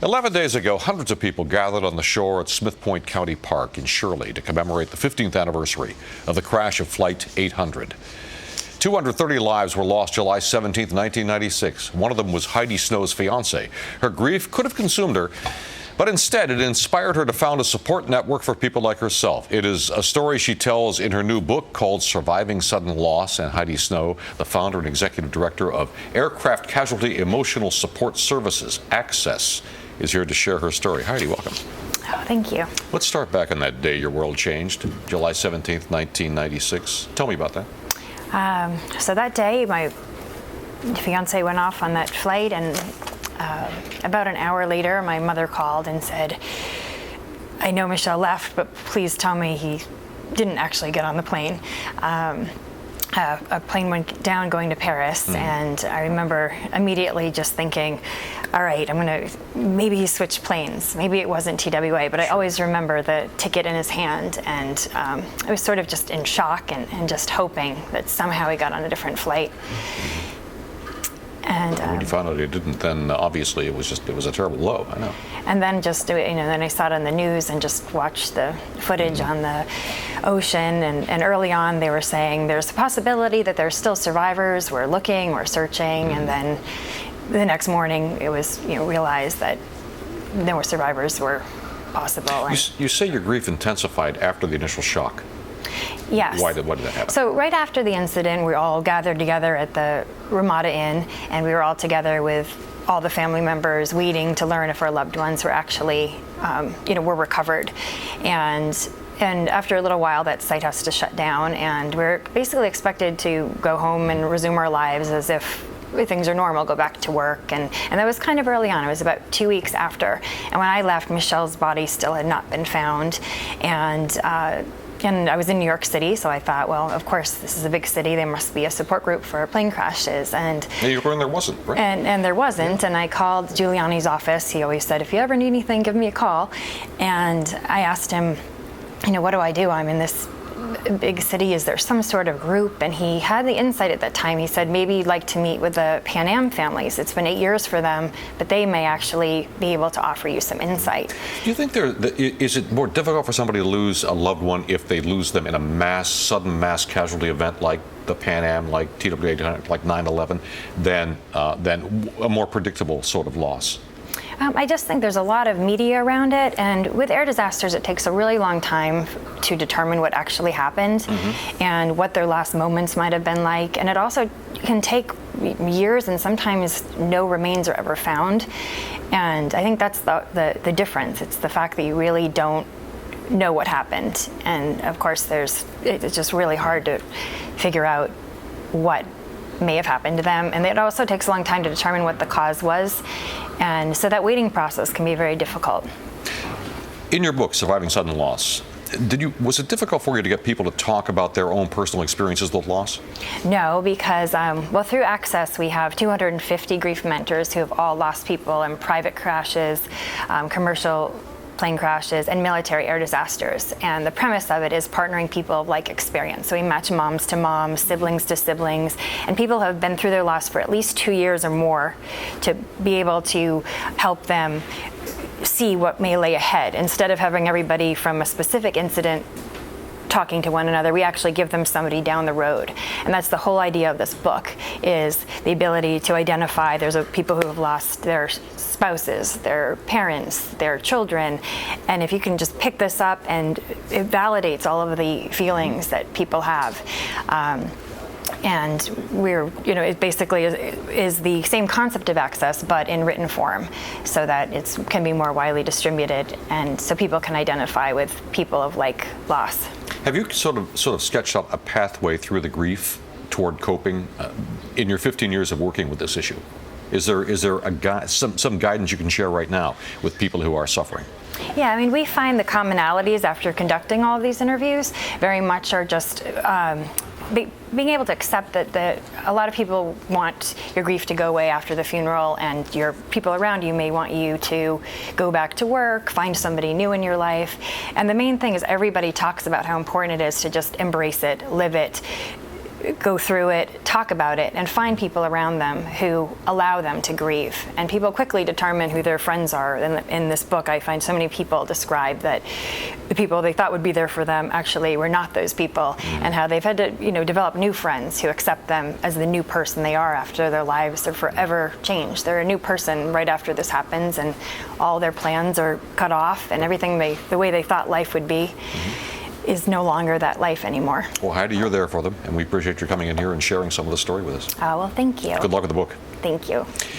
11 days ago, hundreds of people gathered on the shore at Smith Point County Park in Shirley to commemorate the 15th anniversary of the crash of Flight 800. 230 lives were lost July 17, 1996. One of them was Heidi Snow's fiance. Her grief could have consumed her, but instead it inspired her to found a support network for people like herself. It is a story she tells in her new book called Surviving Sudden Loss, and Heidi Snow, the founder and executive director of Aircraft Casualty Emotional Support Services, Access, is here to share her story. Heidi, welcome. Oh, thank you. Let's start back on that day your world changed, July 17th, 1996. Tell me about that. So that day, my fiance went off on that flight, and about an hour later, my mother called and said, "I know Michelle left, but please tell me he didn't actually get on the plane." A plane went down going to Paris, and I remember immediately just thinking, all right, maybe he switched planes. Maybe it wasn't TWA, but I always remember the ticket in his hand, and I was sort of just in shock and just hoping that somehow he got on a different flight. And when you found out he didn't, then obviously it was a terrible blow. I know. And then then I saw it on the news and just watched the footage on the ocean. And early on, they were saying there's a possibility that there's still survivors. We're looking, we're searching, and then the next morning it was realized that no survivors were possible. You say your grief intensified after the initial shock. Yes. What did that happen? So right after the incident, we all gathered together at the Ramada Inn, and we were all together with all the family members waiting to learn if our loved ones were actually, were recovered. And after a little while, that site has to shut down, and we're basically expected to go home and resume our lives as if things are normal, go back to work. And that was kind of early on. It was about 2 weeks after. And when I left, Michelle's body still had not been found. And I was in New York City, so I thought, well, of course, this is a big city. There must be a support group for plane crashes. And you learned there wasn't, right? And there wasn't. And I called Guiliani's office. He always said, if you ever need anything, give me a call. And I asked him, what do I do? I'm in this big city. Is there some sort of group? And he had the insight at that time. He said, maybe you'd like to meet with the Pan Am families. It's been 8 years for them, but they may actually be able to offer you some insight. Do you think is it more difficult for somebody to lose a loved one if they lose them in a sudden mass casualty event like the Pan Am, like TWA, like 9/11, than a more predictable sort of loss? I just think there's a lot of media around it, and with air disasters, it takes a really long time to determine what actually happened and what their last moments might have been like. And it also can take years, and sometimes no remains are ever found. And I think that's the difference. It's the fact that you really don't know what happened. And of course, it's just really hard to figure out what may have happened to them. And it also takes a long time to determine what the cause was. And so that waiting process can be very difficult. In your book, Surviving Sudden Loss, was it difficult for you to get people to talk about their own personal experiences with loss? No, because through Access, we have 250 grief mentors who have all lost people in private crashes, commercial plane crashes, and military air disasters. And the premise of it is partnering people of like experience. So we match moms to moms, siblings to siblings, and people who have been through their loss for at least 2 years or more to be able to help them see what may lay ahead. Instead of having everybody from a specific incident talking to one another, we actually give them somebody down the road. And that's the whole idea of this book, is the ability to identify there's people who have lost their spouses, their parents, their children. And if you can just pick this up, and it validates all of the feelings that people have. And it basically is the same concept of Access, but in written form, so that it can be more widely distributed, and so people can identify with people of like loss. Have you sort of sketched out a pathway through the grief toward coping in your 15 years of working with this issue? Is there some guidance you can share right now with people who are suffering? Yeah, we find the commonalities after conducting all of these interviews very much are just being able to accept that a lot of people want your grief to go away after the funeral, and your people around you may want you to go back to work, find somebody new in your life. And the main thing is everybody talks about how important it is to just embrace it, live it, go through it, talk about it, and find people around them who allow them to grieve. And people quickly determine who their friends are. In this book, I find so many people describe that the people they thought would be there for them actually were not those people, and how they've had to, develop new friends who accept them as the new person they are after their lives are forever changed. They're a new person right after this happens, and all their plans are cut off, and everything the way they thought life would be is no longer that life anymore. Well, Heidi, you're there for them, and we appreciate you coming in here and sharing some of the story with us. Well, thank you. Good luck with the book. Thank you.